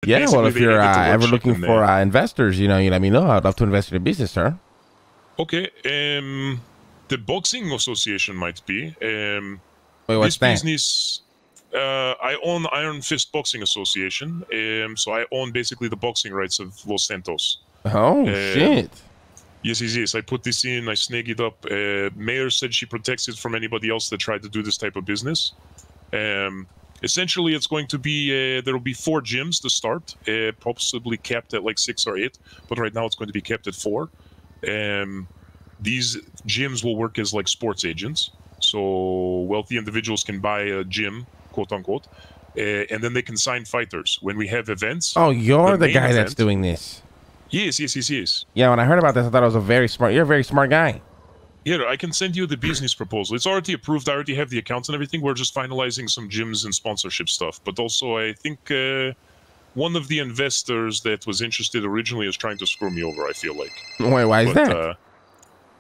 Yeah, well, if you're ever looking for investors, you let me know. I'd love to invest in your business, sir. Okay. The boxing association might be. Wait, what's that? Business. I own Iron Fist Boxing Association. So I own basically the boxing rights of Los Santos. Oh shit. Yes. I put this in. I snag it up. Mayor said she protects it from anybody else that tried to do this type of business. Essentially, it's going to be there will be 4 gyms to start, possibly capped at like 6 or 8, but right now it's going to be capped at 4. These gyms will work as like sports agents, so wealthy individuals can buy a gym, quote unquote, and then they can sign fighters when we have events. Oh, you're the guy that's doing this. Yes. Yeah, when I heard about this, I thought it was you're a very smart guy. Yeah, I can send you the business proposal. It's already approved. I already have the accounts and everything. We're just finalizing some gyms and sponsorship stuff. But also, I think one of the investors that was interested originally is trying to screw me over, I feel like. Wait, why is that?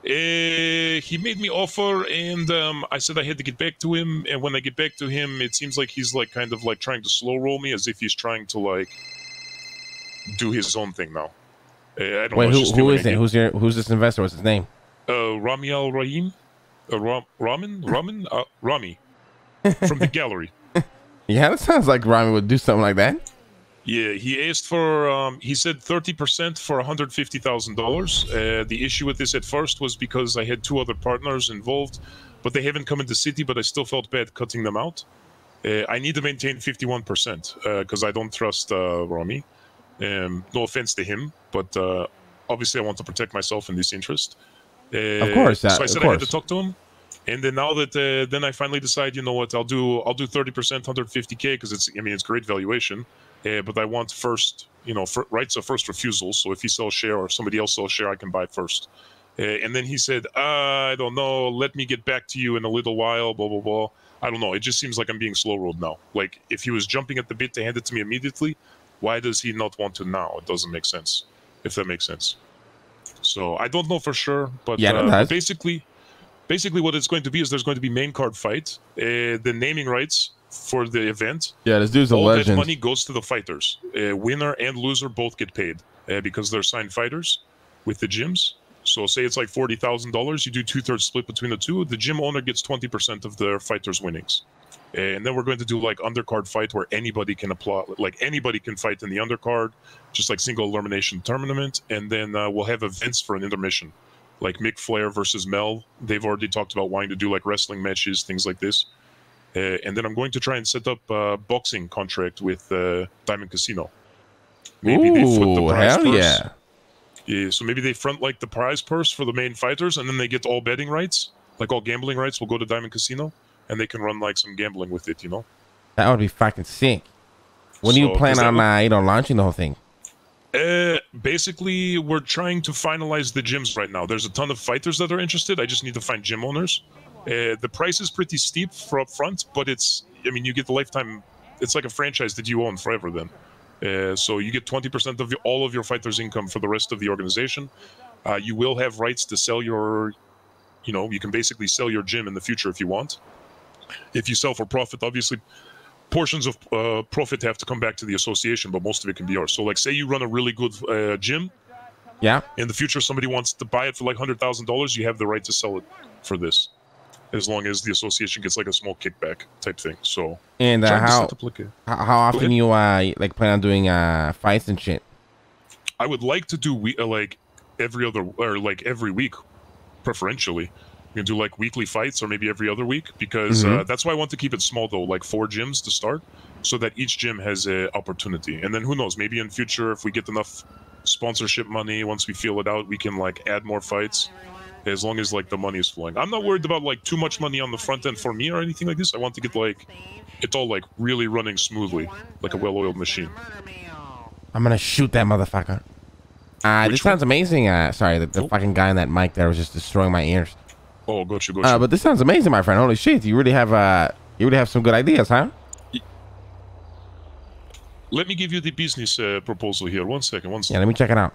He made me offer, and I said I had to get back to him. And when I get back to him, it seems like he's like kind of like trying to slow roll me, as if he's trying to like do his own thing now. I don't know. Wait, who is it? Who's this investor? What's his name? Rami Al Rahim, Rami, from the gallery. Yeah, that sounds like Rami would do something like that. Yeah, he asked for, he said 30% for $150,000. The issue with this at first was because I had 2 other partners involved, but they haven't come into city, but I still felt bad cutting them out. I need to maintain 51% because I don't trust Rami. No offense to him, but obviously I want to protect myself in this interest. Of course. So I said I had to talk to him, and then now that then I finally decide, you know what, I'll do 30%, 150K, because it's great valuation, but I want first, rights of first refusal. So if he sells share or somebody else sells share, I can buy first. And then he said, I don't know, let me get back to you in a little while, blah blah blah. I don't know. It just seems like I'm being slow rolled now. Like if he was jumping at the bit to hand it to me immediately, why does he not want to now? It doesn't make sense. If that makes sense. So I don't know for sure, but yeah, basically what it's going to be is there's going to be main card fight, the naming rights for the event. Yeah, this dude's a legend. All that money goes to the fighters. Winner and loser both get paid because they're signed fighters with the gyms. So say it's like $40,000, you do 2/3 split between the two. The gym owner gets 20% of their fighters' winnings. And then we're going to do like undercard fight where anybody can apply, like anybody can fight in the undercard, just like single elimination tournament. And then we'll have events for an intermission, like Mick Flair versus Mel. They've already talked about wanting to do like wrestling matches, things like this. And then I'm going to try and set up a boxing contract with Diamond Casino. Maybe they foot the prize purse. Yeah, so maybe they front like the prize purse for the main fighters, and then they get all betting rights, like all gambling rights will go to Diamond Casino. And they can run like some gambling with it, That would be fucking sick. When do you plan on, launching the whole thing? Basically, we're trying to finalize the gyms right now. There's a ton of fighters that are interested. I just need to find gym owners. The price is pretty steep for up front, but it's, you get the lifetime. It's like a franchise that you own forever then. So you get 20% of all of your fighters' income for the rest of the organization. You will have rights to sell your, you can basically sell your gym in the future if you want. If you sell for profit, obviously portions of profit have to come back to the association, but most of it can be yours. So like say you run a really good gym. Yeah. In the future, somebody wants to buy it for like $100,000. You have the right to sell it for this, as long as the association gets like a small kickback type thing. So and how often you like plan on doing fights and shit? I would like to do like every other or like every week, preferentially. You can do like weekly fights or maybe every other week, because that's why I want to keep it small though, like 4 gyms to start, so that each gym has an opportunity. And then who knows, maybe in future, if we get enough sponsorship money, once we feel it out, we can like add more fights, as long as like the money is flowing. I'm not worried about like too much money on the front end for me or anything like this. I want to get like it all like really running smoothly, like a well-oiled machine. I'm gonna shoot that motherfucker. This sounds amazing. Sorry, the fucking guy on that mic there was just destroying my ears. Oh, gotcha. But this sounds amazing, my friend. Holy shit, you really have some good ideas, huh? Let me give you the business proposal here. One second. Yeah, let me check it out.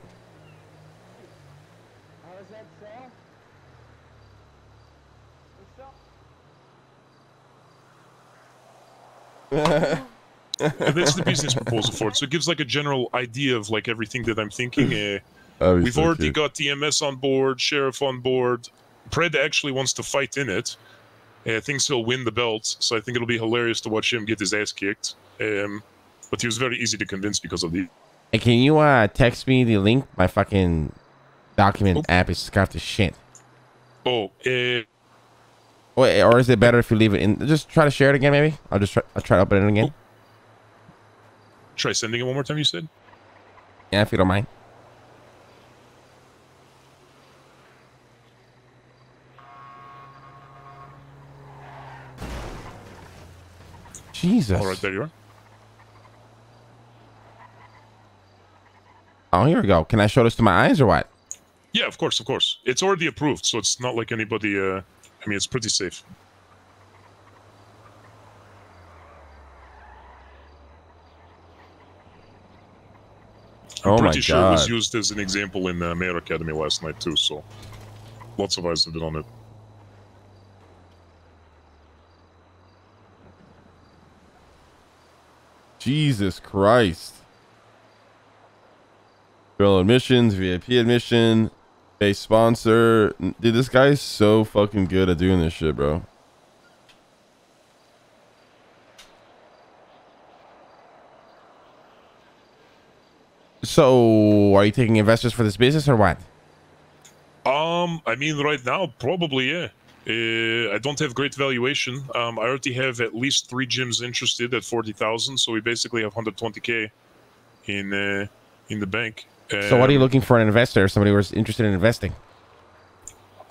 And that's the business proposal for it. So it gives like a general idea of like everything that I'm thinking. We've already got TMS on board, Sheriff on board. Pred actually wants to fight in it. Thinks he'll win the belt, so I think it'll be hilarious to watch him get his ass kicked. But he was very easy to convince because of the... Hey, can you text me the link? My fucking document app is scuffed to shit. Oh, Wait, or is it better if you leave it in? Just try to share it again, maybe. I'll try to open it again. Try sending it one more time, you said? Yeah, if you don't mind. Jesus. All right, there you are. Oh, here we go. Can I show this to my eyes or what? Yeah, of course, of course. It's already approved, so it's not like anybody... I mean, it's pretty safe. I'm pretty sure it was used as an example in Mayor Academy last night, too, so... Lots of eyes have been on it. Jesus Christ. Girl admissions, VIP admission, base sponsor. Dude, this guy's so fucking good at doing this shit, bro. So, are you taking investors for this business or what? I mean, right now, probably, yeah. I don't have great valuation. I already have at least 3 gyms interested at 40,000, so we basically have 120K in the bank. So what are you looking for an investor? Somebody who's interested in investing?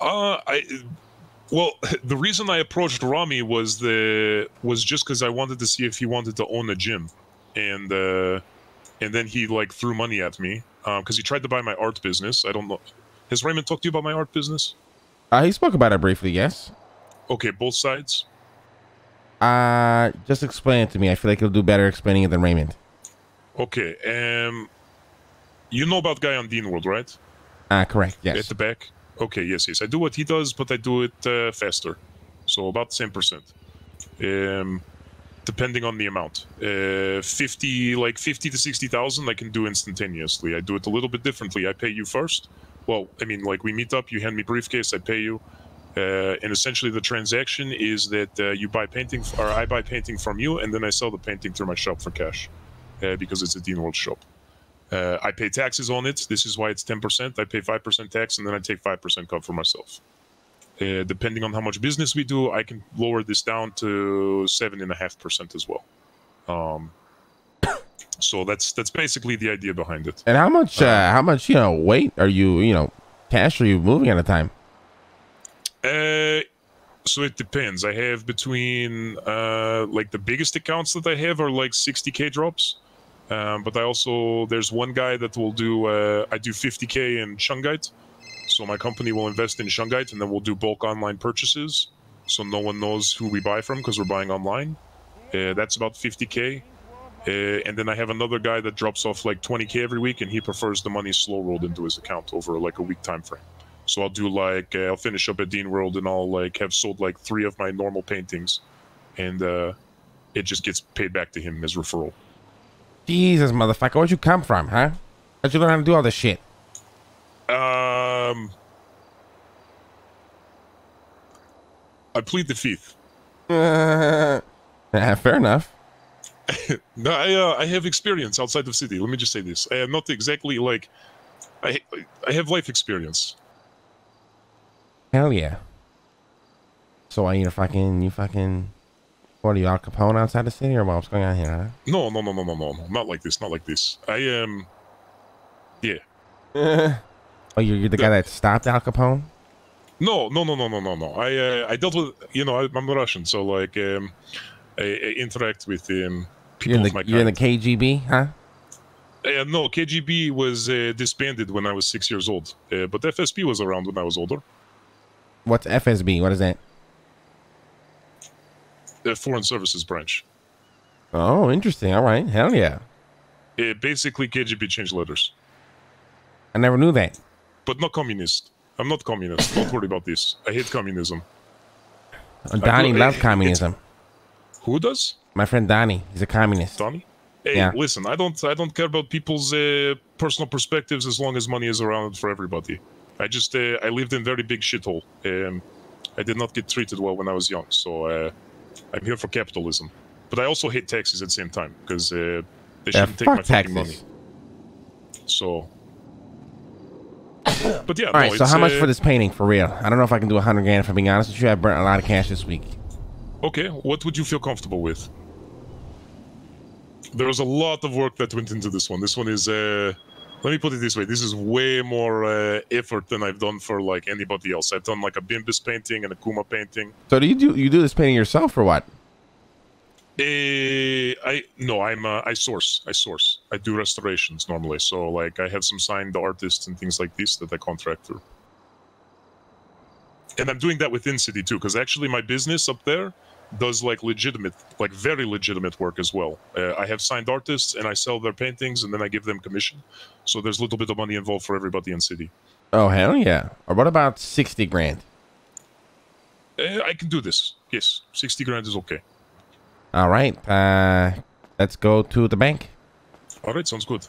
Well, the reason I approached Rami was just because I wanted to see if he wanted to own a gym, and then he like threw money at me because he tried to buy my art business. I don't know. Has Raymond talked to you about my art business? He spoke about it briefly, yes. Okay, both sides? Just explain it to me. I feel like he'll do better explaining it than Raymond. Okay, you know about Guy on Dean World, right? Correct, yes. At the back? Okay, yes. I do what he does, but I do it faster. So about the same percent. Depending on the amount. 50 to 60,000 I can do instantaneously. I do it a little bit differently. I pay you first. Well, I mean, like, we meet up, you hand me briefcase, I pay you. And essentially the transaction is that you buy painting, or I buy painting from you, and then I sell the painting through my shop for cash. Because it's a Dean World shop. I pay taxes on it. This is why it's 10%. I pay 5% tax, and then I take 5% cut for myself. Depending on how much business we do, I can lower this down to 7.5% as well. So that's basically the idea behind it. And how much weight are you, cash are you moving at a time? So it depends. I have between like the biggest accounts that I have are like 60K drops. But there's one guy that will do, I do 50K in Shungite. So my company will invest in Shungite, and then we'll do bulk online purchases. So no one knows who we buy from because we're buying online. That's about 50K. And then I have another guy that drops off like 20K every week, and he prefers the money slow rolled into his account over like a week time frame. So I'll do like, I'll finish up at Dean World, and I'll like have sold like 3 of my normal paintings, and it just gets paid back to him as referral. Jesus, motherfucker, where'd you come from, huh? How'd you learn how to do all this shit? I plead the fifth. Fair enough. No, I have experience outside of city. Let me just say this. I am not exactly like... I have life experience. Hell yeah. So are you fucking... What are you, Al Capone outside the city, or what's going on here, huh? No. Not like this, not like this. I am... Yeah. Oh, you're the guy that stopped Al Capone? No. I dealt with... I'm Russian, so like... I interact with people of my kind. You're in the KGB, huh? No, KGB was disbanded when I was 6 years old. But FSB was around when I was older. What's FSB? What is that? The Foreign Services Branch. Oh, interesting. All right. Hell yeah. Basically, KGB changed letters. I never knew that. But not communist. I'm not communist. Don't worry about this. I hate communism. Donnie loves communism. Who does? My friend Donnie. He's a communist. Donnie? Hey, Yeah. listen, I don't care about people's personal perspectives as long as money is around for everybody. I lived in very big shithole. I did not get treated well when I was young, so I'm here for capitalism. But I also hate taxes at the same time because they shouldn't take Fuck my fucking money. taxes. So, but yeah, All no, right, so it's how much for this painting, for real? I don't know if I can do 100 grand, if I'm being honest with you. I burnt a lot of cash this week. okay. What would you feel comfortable with? There was a lot of work that went into this one. This one is, let me put it this way: this is way more effort than I've done for like anybody else. I've done like a Bimbis painting and a Kuma painting. So do you do this painting yourself or what? I source. I do restorations normally. So like I have some signed artists and things like this that I contract through. And I'm doing that within city too, because actually my business up there does like legitimate, like very legitimate work as well. I have signed artists and I sell their paintings and then I give them commission. So there's a little bit of money involved for everybody in city. Oh, hell yeah. Or what about 60 grand? I can do this. Yes, 60 grand is okay. All right. Let's go to the bank. All right, sounds good.